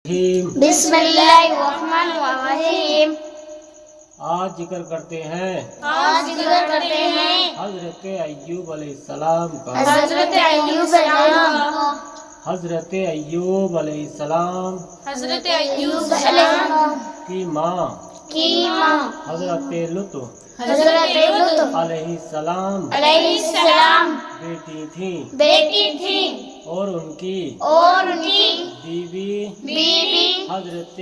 बिस्मिल्लाहिर्रहमानिर्रहीम। आज जिक्र करते हैं हजरत अय्यूब अलैहिस्सलाम का। हजरत अय्यूब अलैहिस्सलाम हजरत अय्यूब अलैहिस्सलाम की माँ हजरत लुत अलैहिस्सलाम बेटी थी और उनकी बीवी हजरत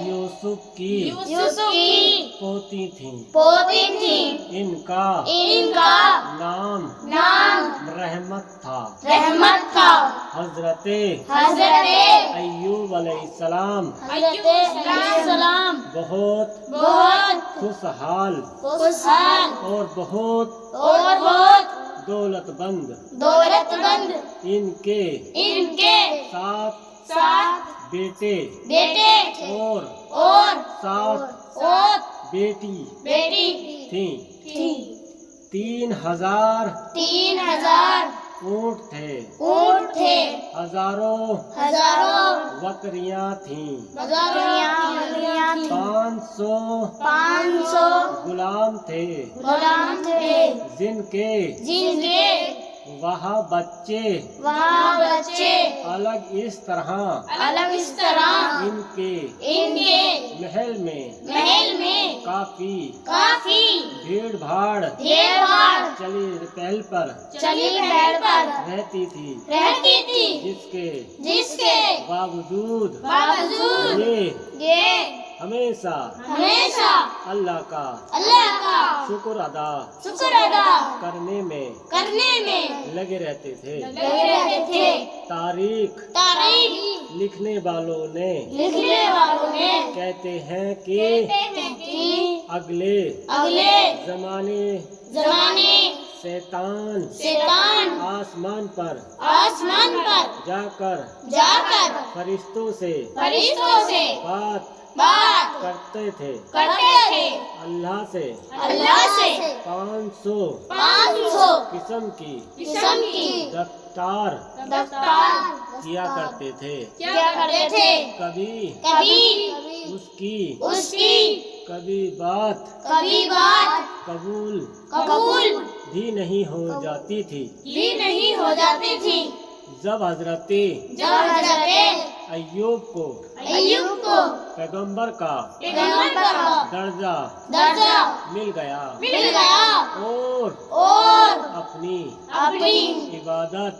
यूसुफ की पोती थी। इनका नाम रहमत था। हजरत अय्यूब अलैहिस्सलाम बहुत खुशहाल और बहुत दौलतमंद इनके 7 बेटे और 7 बेटी थी। 3000 ऊँट थे। हजारों बकरियां थीं। 500 गुलाम थे जिनके वहाँ बच्चे अलग इस तरह इनके महल में काफी भीड़ भाड़ चली पहल पर रहती थी। जिसके बावजूद ये हमेशा अल्लाह का शुक्र अदा करने में लगे रहते थे। तारीख लिखने वालों ने कहते हैं कि अगले जमाने शैतान आसमान पर जाकर फरिश्तों से बात करते थे। अल्लाह से 500 किस्म की दफ्तार किया करते थे। कभी उसकी कभी बात कबूल भी नहीं हो जाती थी। जब हजरत अय्यूब को पैगंबर का दर्जा मिल गया और अपनी इबादत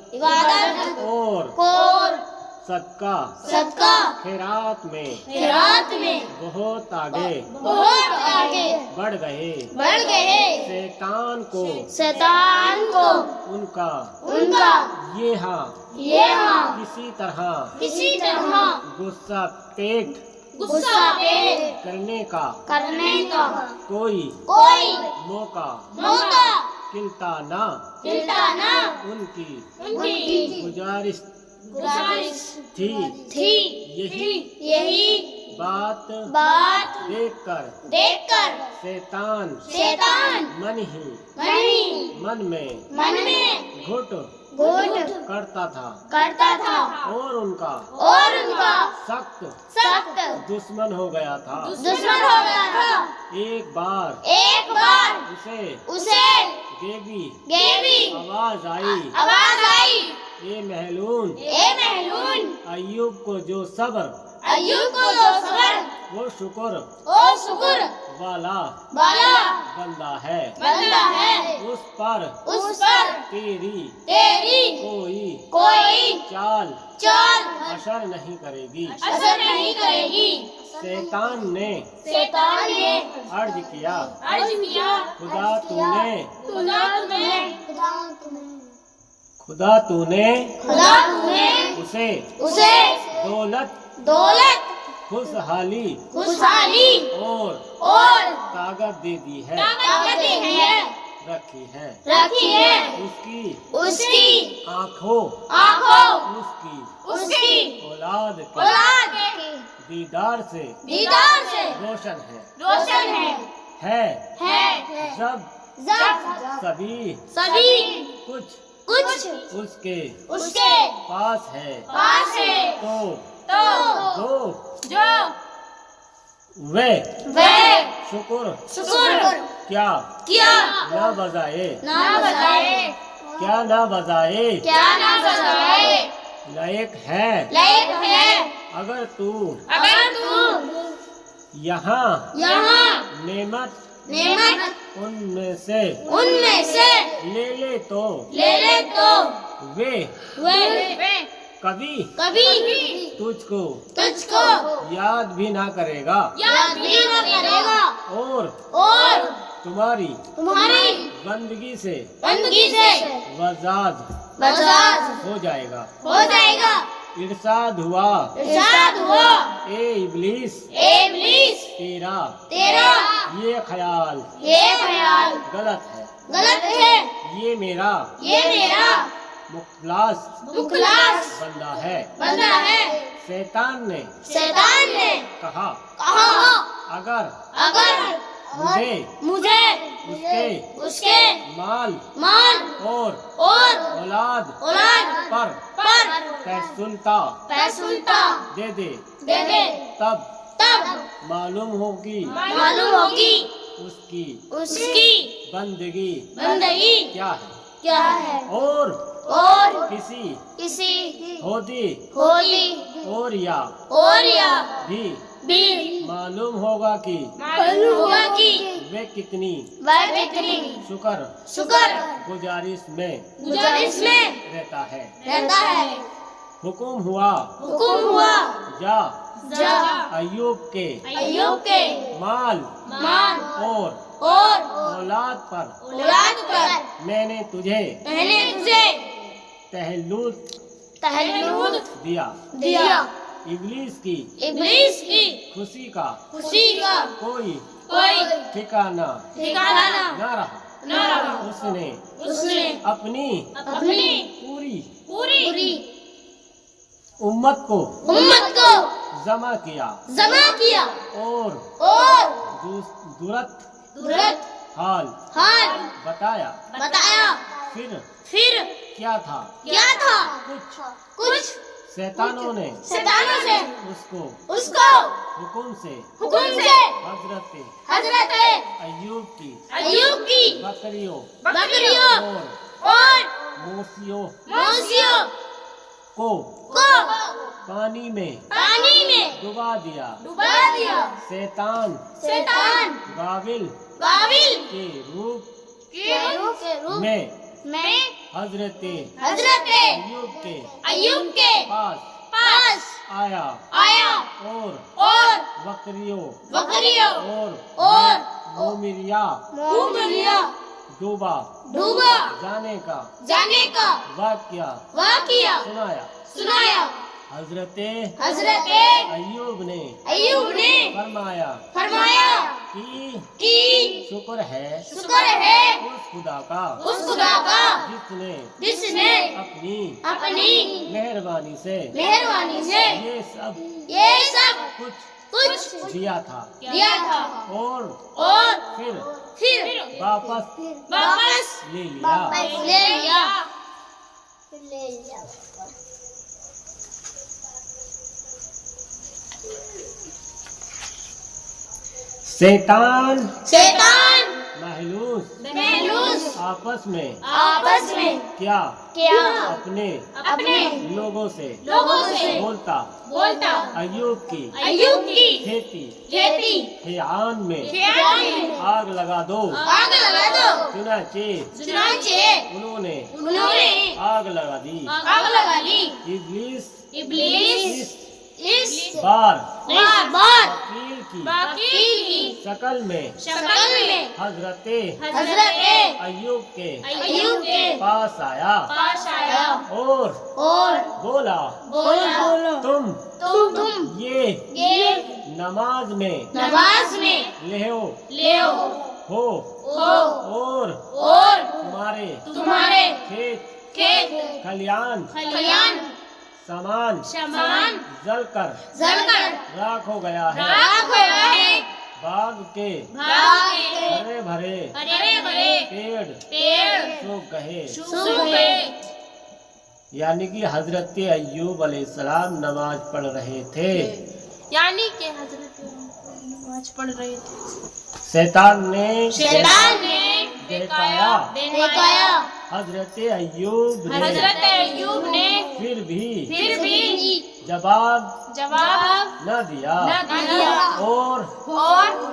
और सदका खैरात में बहुत आगे बढ़ गए। शैतान को उनका ये किसी तरह गुस्सा पेट करने का कोई मौका खिलता ना। उनकी गुजारिश थी यही बात देखकर शैतान मन में घुट करता था और उनका सख्त दुश्मन हो गया था। एक बार उसे गेवी आवाज आई, ए महलून अय्यूब को जो सब्र वो शुक्र वाला बंदा है। उस पर तेरी कोई चाल असर नहीं करेगी। शैतान ने अर्ज किया, खुदा तूने उसे दौलत खुशहाली और ताकत दे दी है, रखी है। उसकी आँखों उसकी औलाद के दीदार से रोशन है। जब सभी कुछ उसके पास है तो जो वे शुक्र क्या ना बजाए क्या ना बजाए लायक है अगर तू यहाँ नेमत उनमें से ले ले तो वे कभी तुझको याद भी ना करेगा और तुम्हारी बंदगी से वजाद हो जाएगा इरशाद हुआ ए इब्लीस तेरा ये ख्याल गलत है ये मेरा मुखलास बंदा है शैतान ने कहा अगर मुझे उसके माल और औलाद पर तहसुलता दे दे तब मालूम होगी उसकी बंदगी क्या है और किसी होदी और या भी मालूम होगा कि वे कितनी शुक्र गुजारिश में रहता है हुक्म हुआ जा अय्यूब के माल और औलाद पर मैंने तुझे तहल्लुद दिया इब्लीस की खुशी का कोई ठिकाना न रहा उसने अपनी पूरी उम्मत को जमा किया और दुरत हाल बताया फिर क्या था कुछ शैतानों ने उसको हुक्म से हजरत अय्यूब की बकरियों और मोसियों को पानी में डुबा दिया शैतान बाबिल के रूप में हजरत अय्यूब के पास आया और बकरियों और मोमिरिया डूबा जाने का वाक़या सुनाया हजरत अय्यूब ने फरमाया कि शुक्र है उस खुदा का जिसने अपनी मेहरबानी से ये सब कुछ दिया था और फिर वापस ले लिया शैतान महलूस आपस में क्या अपने लोगों से बोलता अय्यूब की खेती खेआन में आग लगा दो चुनाचे उन्होंने आग लगा दी इब्लीस इस बार वकील की शक्ल में हजरत अय्यूब के पास आया और बोला तुम ये नमाज में ले हो और तुम्हारे खेत खलियान सामान जलकर राख हो गया है बाग के हरे भरे पेड़ सूख गए یعنی کہ حضرت ایوب علیہ السلام نماز پڑھ رہے تھے. یعنی کہ حضرت نماز پڑھ رہے تھے. شیطان نے بہکایا حضرت ایوب نے پھر بھی جواب نہ دیا اور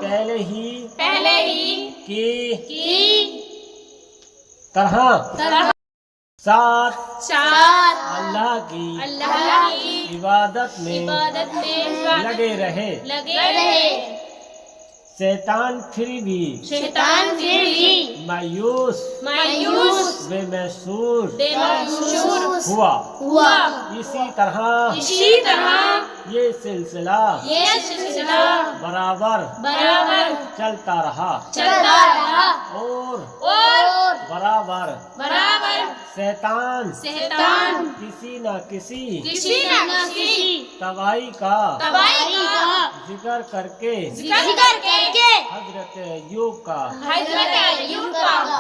پہلے ہی کی طرح ساتھ اللہ کی عبادت میں لگے رہے. شیطان پھر بھی مایوس بے محسوس ہوا. اسی طرح یہ سلسلہ برابر چلتا رہا اور برابر شیطان کسی نہ کسی تباہی کا ذکر کر کے حضرت ایوب کا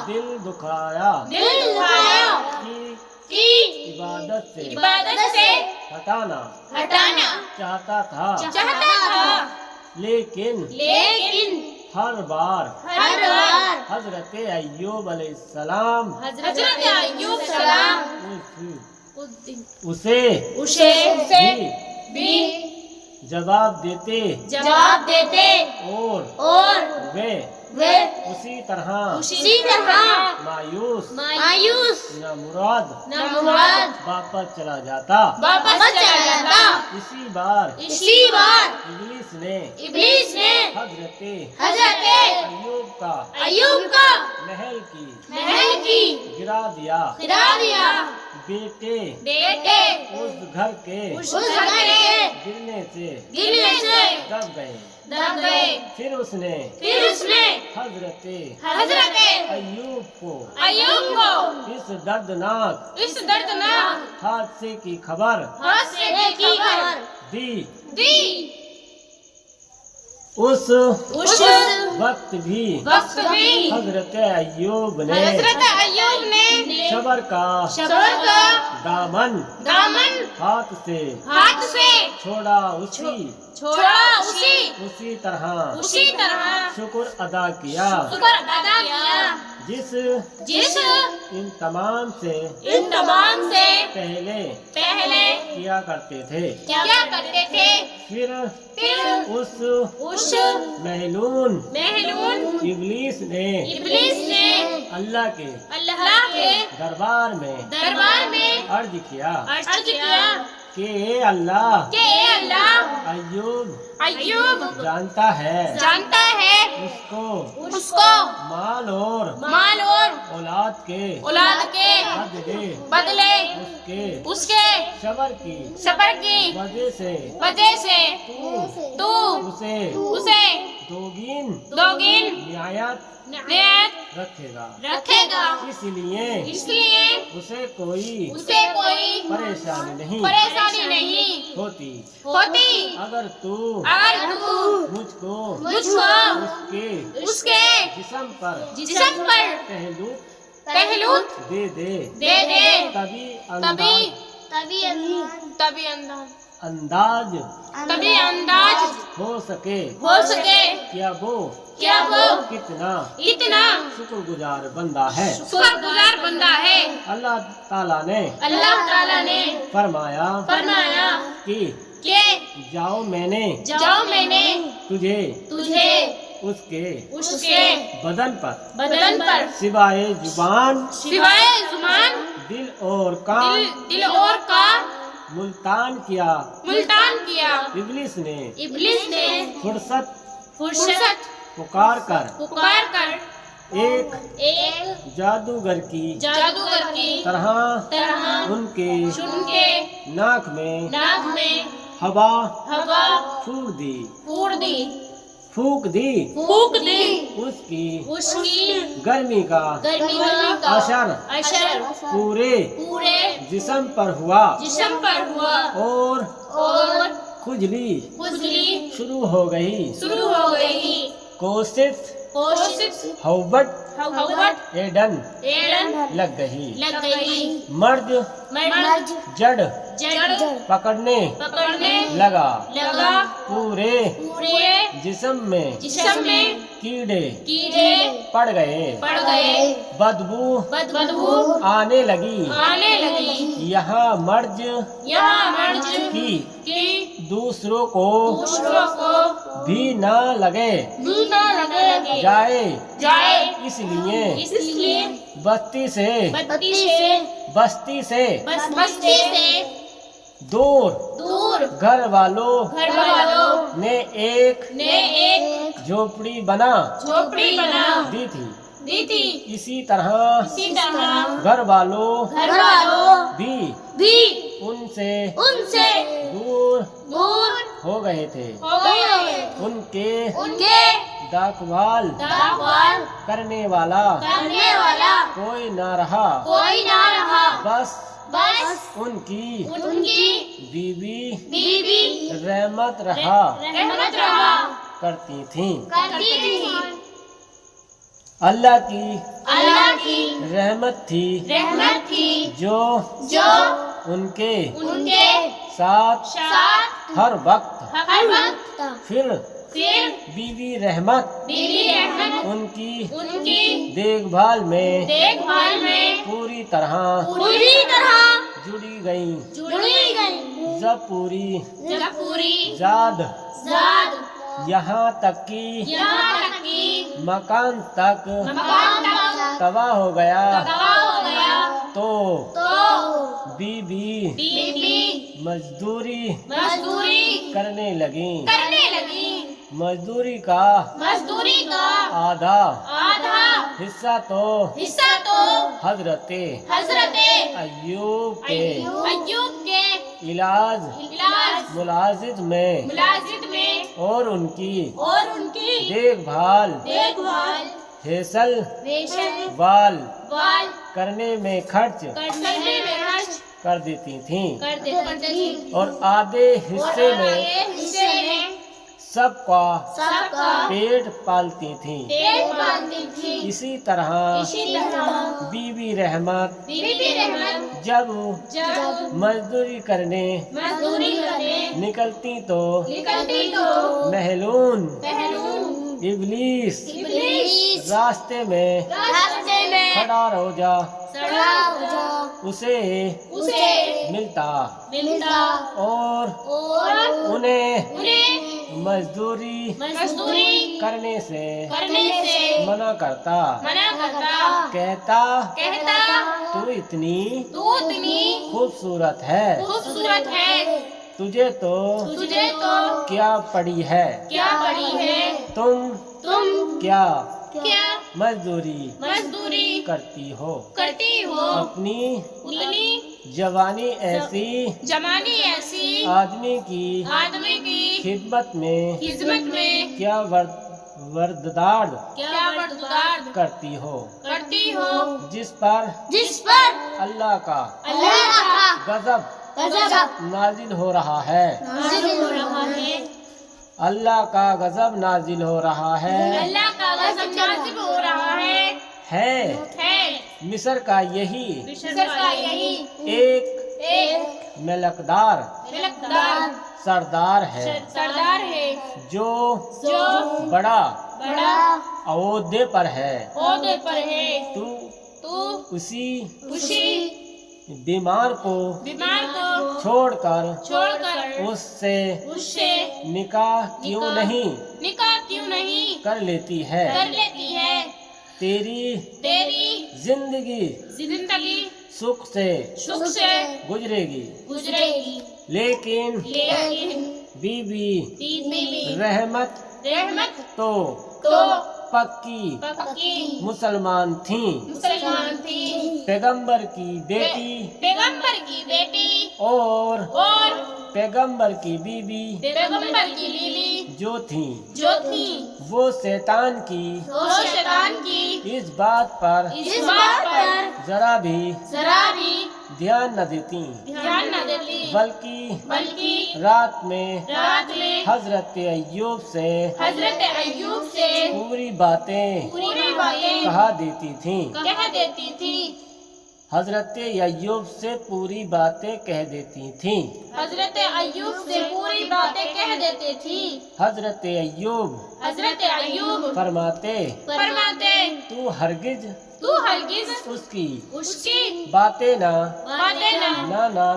دل دکھایا کہ عبادت سے ہٹانا چاہتا تھا. لیکن ہر بار حضرت ایوب علیہ السلام اسے بھی جواب دیتے اور وہ اسی طرح مایوس نہ مراد واپس چلا جاتا. اسی بار ابلیس نے حضرت ایوب کا محل کی گرا دیا. بیٹے اس گھر کے گرنے سے دب گئے. پھر اس نے حضرت ایوب کو اس دردناک حادثے کی خبر دی. اس وقت بھی حضرت ایوب نے صبر کا دامن ہاتھ سے چھوڑا. اسی طرح شکر ادا کیا جس ان تمام سے پہلے کیا کرتے تھے. پھر اس مہلون ابلیس نے اللہ کے دربار میں عرض کیا کہ اے اللہ ایوب جانتا ہے اس کو مال اور اولاد کے بدلے اس کے صبر کی وجہ سے تو اسے دوگین نعایت رکھے گا. اس لیے اسے کوئی پریشانی نہیں ہوتی اگر تو مجھ کو اس کے جسم پر پہلوت دے دے. تبھی انداز ہو سکے کیا وہ کتنا شکر گزار بندہ ہے. اللہ تعالیٰ نے فرمایا کہ جاؤ میں نے تجھے اس کے بدن پر سوائے زبان دل اور کان ملتان کیا. ابلیس نے فرصت پکار کر ایک جادوگر کی طرح ان کے ناک میں ہوا پھونک دی. اس کی گرمی کا اثر پورے جسم پر ہوا اور کھجلی شروع ہو گئی. کوشش ہوبٹ एडन एडन लग गई। लग गई। मर्द मर्द जड़ जड़ पकड़ने पकड़ने लगा। लगा। पूरे पूरे जिस्म में जिस्म में कीड़े कीड़े पड़ गए। पड़ गए। बदबू बदबू आने लगी। आने लगी। यहाँ मर्ज यहाँ मर्ज की की दूसरों को दूसरों को भी न लगे भी न लगे जाए, जाए। इसलिए इसलिए बस्ती से बस्ती से बस्ती से बस्ती से दूर दूर घर वालों घर वालों ने एक ने झोपड़ी बना झोपड़ी बना दी थी। थी। इसी तरह इसी तरह घर वालों घर वालों भी उनसे उनसे दूर दूर हो गए थे। हो गए। उनके उनके देखभाल देखभाल करने वाला करने वाला कोई न रहा। कोई ना रहा। बस बस उनकी उनकी बीवी बीवी रहमत रहा रहमत रहा करती थी। करती थी। अल्लाह की रहमत थी जो उनके उनके साथ साथ हर वक्त। हर वक्त फिर बीवी रहमत रहमत उनकी देखभाल में पूरी तरह जुड़ी गई। जुड़ी गई। जब पूरी पूरी जाद जाद यहाँ तक कि यहाँ तक कि मकान तक मकान तक तबाह हो गया तबाह हो गया तो तो बीवी बीवी मजदूरी मजदूरी करने लगी। मजदूरी का आधा हिस्सा तो हजरते अय्यूब के इलाज मुलाजिद में और उनकी देखभाल हेसल वाल करने में खर्च कर देती थी और आधे हिस्से में सबका पेट पालती थी। इसी तरह बीवी रहमत जब मजदूरी करने निकलती तो महलून इब्लीस रास्ते में खड़ा हो जा उसे मिलता और उन्हें मजदूरी करने से मना करता। कहता तू इतनी खूबसूरत है तुझे तो क्या पड़ी है तुम क्या मजदूरी करती हो अपनी जवानी ऐसी आदमी की खिदमत में क्या वर्ददार करती हो जिस पर अल्लाह का गजब नाजिल हो रहा है। अल्लाह का गजब नाजिल हो रहा है। मिस्र का यही एक मलकदार सरदार है जो बड़ा ओहदे पर है। तू उसी बीमार को छोड़कर उससे निकाह क्यों नहीं कर लेती है। तेरी जिंदगी सुख से गुजरेगी। लेकिन बीवी रहमत तो पक्की मुसलमान थी। पैगंबर की बेटी और पैगंबर की बीवी जो थी वो शैतान की इस बात पर जरा भी ध्यान न देती बल्कि रात में हजरत अय्यूब से पूरी बातें बातें कहा देती थीं। कह देती थी। हजरत अय्यूब से पूरी बातें कह देती थीं। हजरत अय्यूब से पूरी बातें कह देती थी। हजरत अय्यूब हजरत अय्यूब फरमाते, तू हरगिज उसकी उसकी बातें ना बातें ना ना ना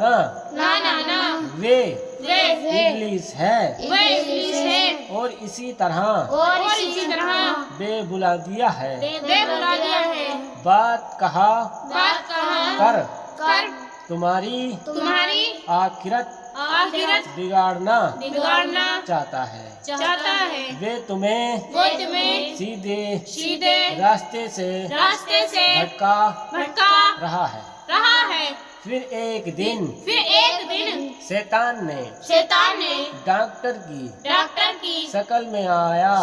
ना वे वे इब्लीस है वे इब्लीस है और इसी तरह और इसी तरह बेबुलादिया है। बेबुला दिया है। बात कहा बात कहा कर तुम्हारी आखिरत बिगाड़ना चाहता है। वे तुम्हें सीधे रास्ते से भटका रहा है। फिर एक दिन शैतान ने डॉक्टर की शक्ल में आया।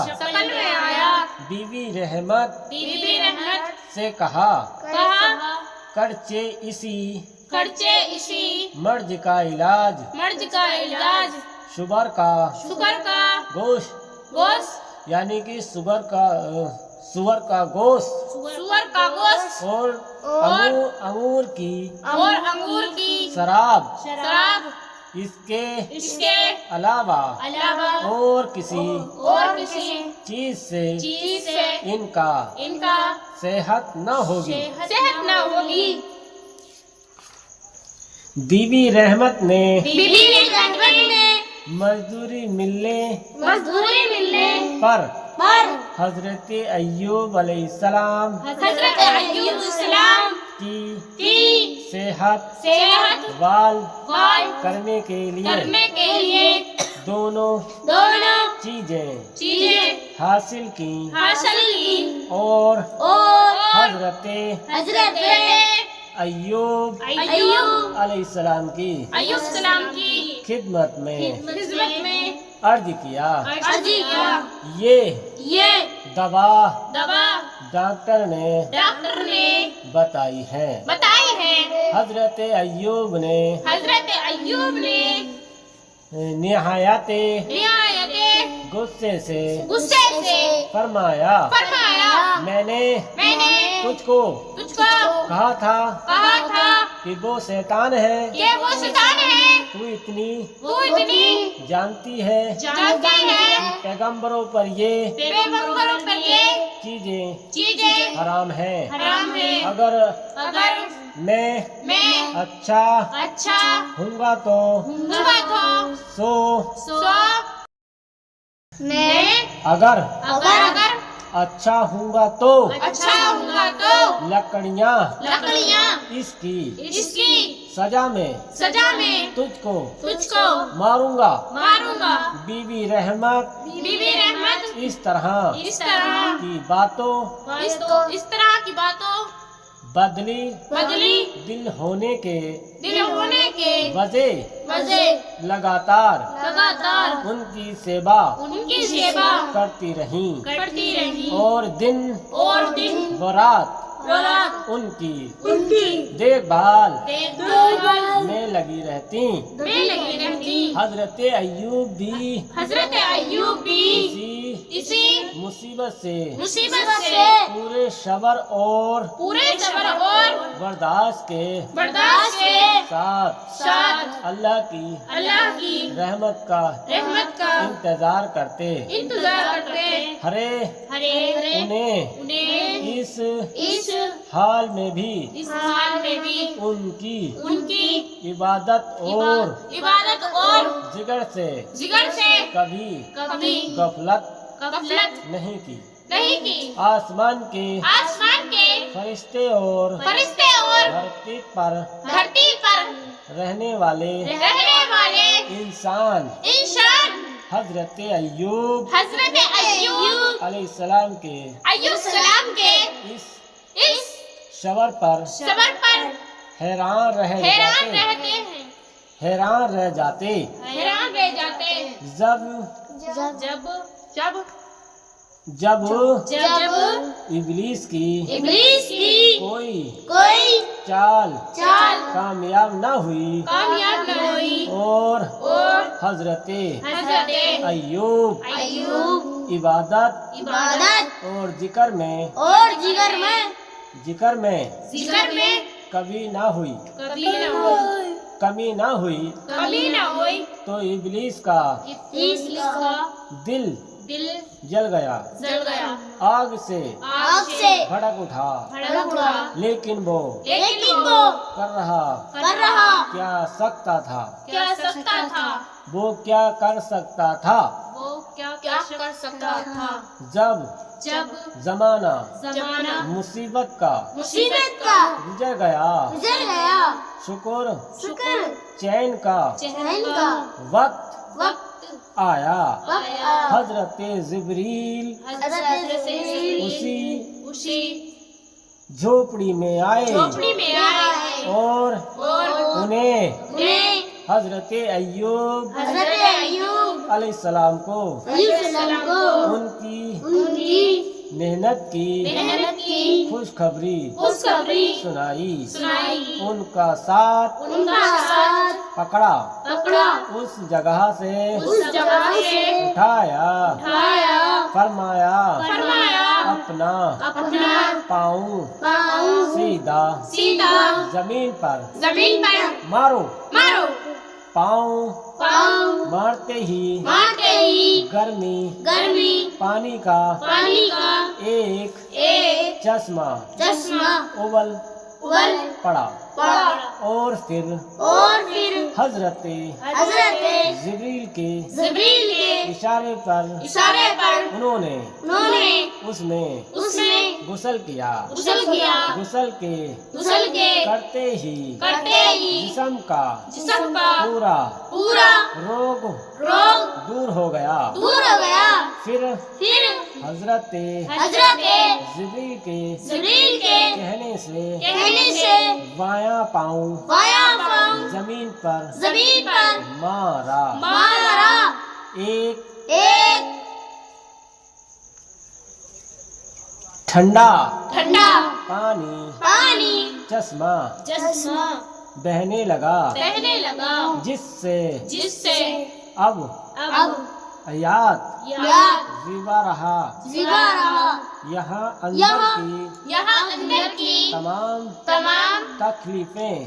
बीवी रहमत से कहा, करचे इसी मर्ज का इलाज शुगर का गोश्त यानी कि सुअर का गोश्त और अंगूर की शराब इसके अलावा और किसी चीज से इनका सेहत न होगी। बीवी रहमत ने मजदूरी मिलने पर हजरत अय्यूब अलैहिस्सलाम की सेहत वाल करने के लिए दोनों चीजें हासिल की और हजरत अय्यूब अलैहिस्सलाम की खिदमत में अर्ज किया। ये दवा डॉक्टर ने बताई है। हजरत अय्यूब ने निहायत गुस्से से फरमाया, मैंने तुझको कहा था कि वो शैतान है। तू इतनी जानती है कि पैगंबरों पर ये चीजें हराम है। अगर मैं अच्छा हूँगा तो अगर अच्छा हूँगा तो लकड़ियाँ इसकी सजा में तुझको मारूंगा। बीवी रहमत इस तरह की बातों बदली दिल होने के वजह लगातार उनकी सेवा करती रहीं और दिन व रात उनकी देखभाल में लगी रहती। हजरत अय्यूब भी इसी मुसीबत से पूरे सब्र और बर्दाश्त के साथ अल्लाह की रहमत का इंतजार करते। हरे उन्हें इस हाल में भी उनकी इबादत और जिगर से कभी गफलत नहीं की। आसमान के फरिश्ते और धरती पर रहने वाले इंसान हजरत अय्यूब अलैहिस्सलाम के इस सबर पर हैरान रह जाते। जब इब्लीस की कोई चाल कामयाब न हुई और हजरत अय्यूब इबादत इबादत और जिक्र में और जिगर में कभी ना हुई कभी ना हुई तो इब्लीस का इसका दिल दिल जल गया, जल गया, आग से आग से भड़क उठा, भड़क उठा, लेकिन वो लेकिन वो कर रहा क्या सकता था, क्या सकता था, वो क्या कर सकता था वो क्या कर सकता था, जब जमाना जमाना मुसीबत का मुसीबत का गुजर गया, शुक्र चैन का चैन का वक्त आया, आया, हजरत जिब्रील उसी झोपड़ी में आए झोपड़ी में आए और और उन्हें हजरत अय्यूब हजरत अय्यूब अलैहिस्सलाम को अलैहिस्सलाम को उनकी मेहनत की खुशखबरी सुनाई, उनका साथ पकड़ा, उस जगह से उठाया, फरमाया अपना पाँव सीधा जमीन पर मारो। पाँव मारते ही गर्मी पानी का एक चश्मा उबल पड़ा और फिर हजरत जिब्रील के इशारे पर उन्होंने उसमें गुस्ल किया। गुस्ल के करते ही जिस्म का पूरा रोग दूर हो गया। फिर हजरत जिब्रील के कहने से बायां पाँव जमीन पर मारा। एक ठंडा पानी चश्मा बहने लगा, जिससे अब हयात जीवा रहा। यहाँ अंदर की तमाम तकलीफें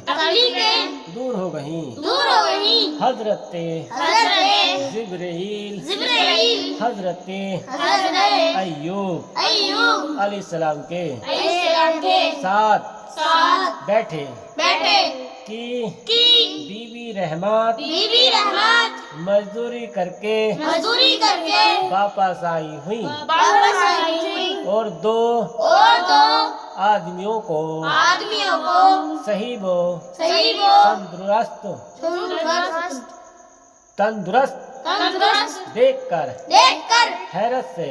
दूर हो गईं। हजरत जिब्रील हजरत अय्यूब अलैहिस्सलाम के साथ बैठे कि बीबी रहमत मजदूरी करके वापस आई हुई और दो आदमियों को सही वो तंदुरुस्त देखकर हैरत से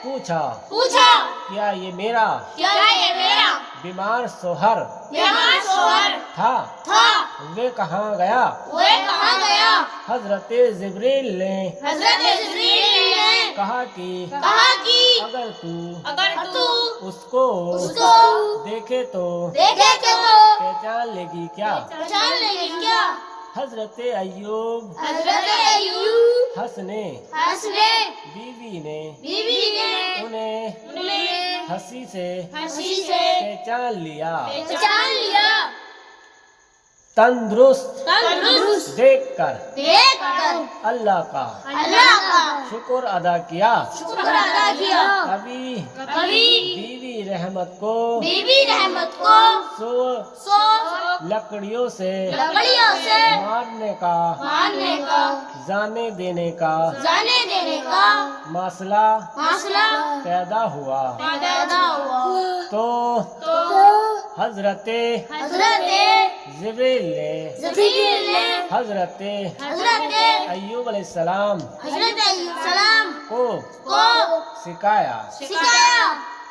पूछा क्या ये मेरा बीमार शोहर था? वे कहाँ गया? हजरत जिब्रील ने कहा कि अगर तू उसको देखे तो पहचान लेगी क्या? हजरत अय्यूब हंसने बीवी ने उन्हें हंसी से पहचान लिया। तंदुरुस्त देखकर अल्लाह का शुक्र अदा किया। अभी बीवी रहमत को सो लकड़ियों से मारने का जाने देने का मसला पैदा हुआ तो हजरत जिब्रील ने हजरत अय्यूब अलैहिस्सलाम को सिखाया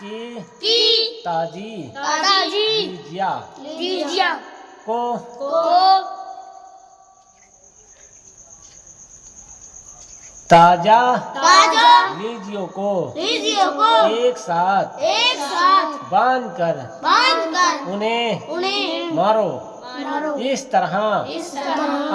कि ताजी लीजिया को ताजा लीजियों को एक साथ बांध कर उन्हें मारो। इस तरह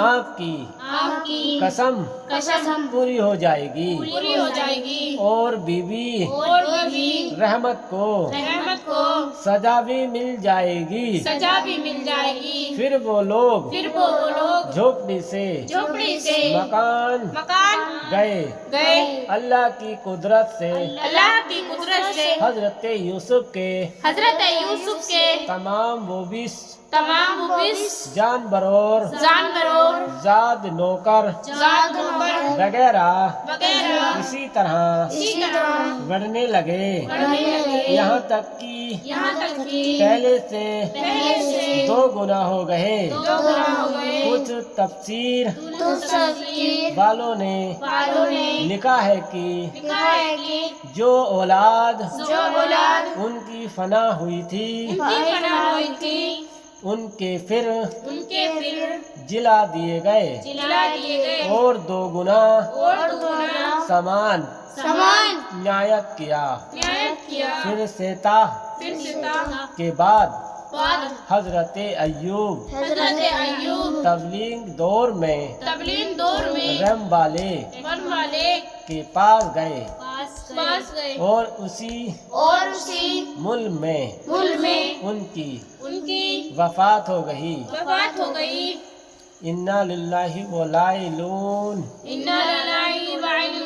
आपकी آپ کی قسم قسم پوری ہو جائے گی پوری ہو جائے گی اور بیوی اور بھی رحمت کو رحمت کو سزا بھی مل جائے گی۔ سزا بھی مل جائے گی۔ پھر وہ لوگ پھر وہ لوگ جھوپڑی سے جھوپڑی سے مکان مکان گئے۔ گئے۔ اللہ کی قدرت سے اللہ کی قدرت سے حضرت یوسف کے حضرت یوسف کے تمام وہ بیس تمام مبیس جانوروں جانوروں زاد نوکر زاد نوکر وغیرہ وغیرہ اسی طرح اسی طرح بڑھنے لگے، بڑھنے لگے، یہاں تک کہ یہاں تک کہ پہلے سے پہلے سے 2 گنا ہو گئے۔ 2 گنا ہو گئے۔ کچھ تفسیر تفسیر والوں نے والوں نے لکھا ہے کہ لکھا ہے کہ جو اولاد جو اولاد ان کی فنا ہوئی تھی ان کی فنا ہوئی تھی ان کے پھر ان کے پھر جلا دیے گئے جلا دیے گئے اور 2 گنا اور 2 گنا سامان سامان عنایت کیا۔ نعایت کیا۔ پھر سیتا پھر ستا کے بعد بعد حضرت ایوب حضرت ایوب تبلیغ دور میں تبلیغ دور میں رحم والے من والے کے پاس گئے پاس گئے اور اسی اور اسی ملک میں ملک میں ان کی ان وفات ہو گئی۔ وفات ہو گئی۔ انا للہ و لا الون انا للہ و انا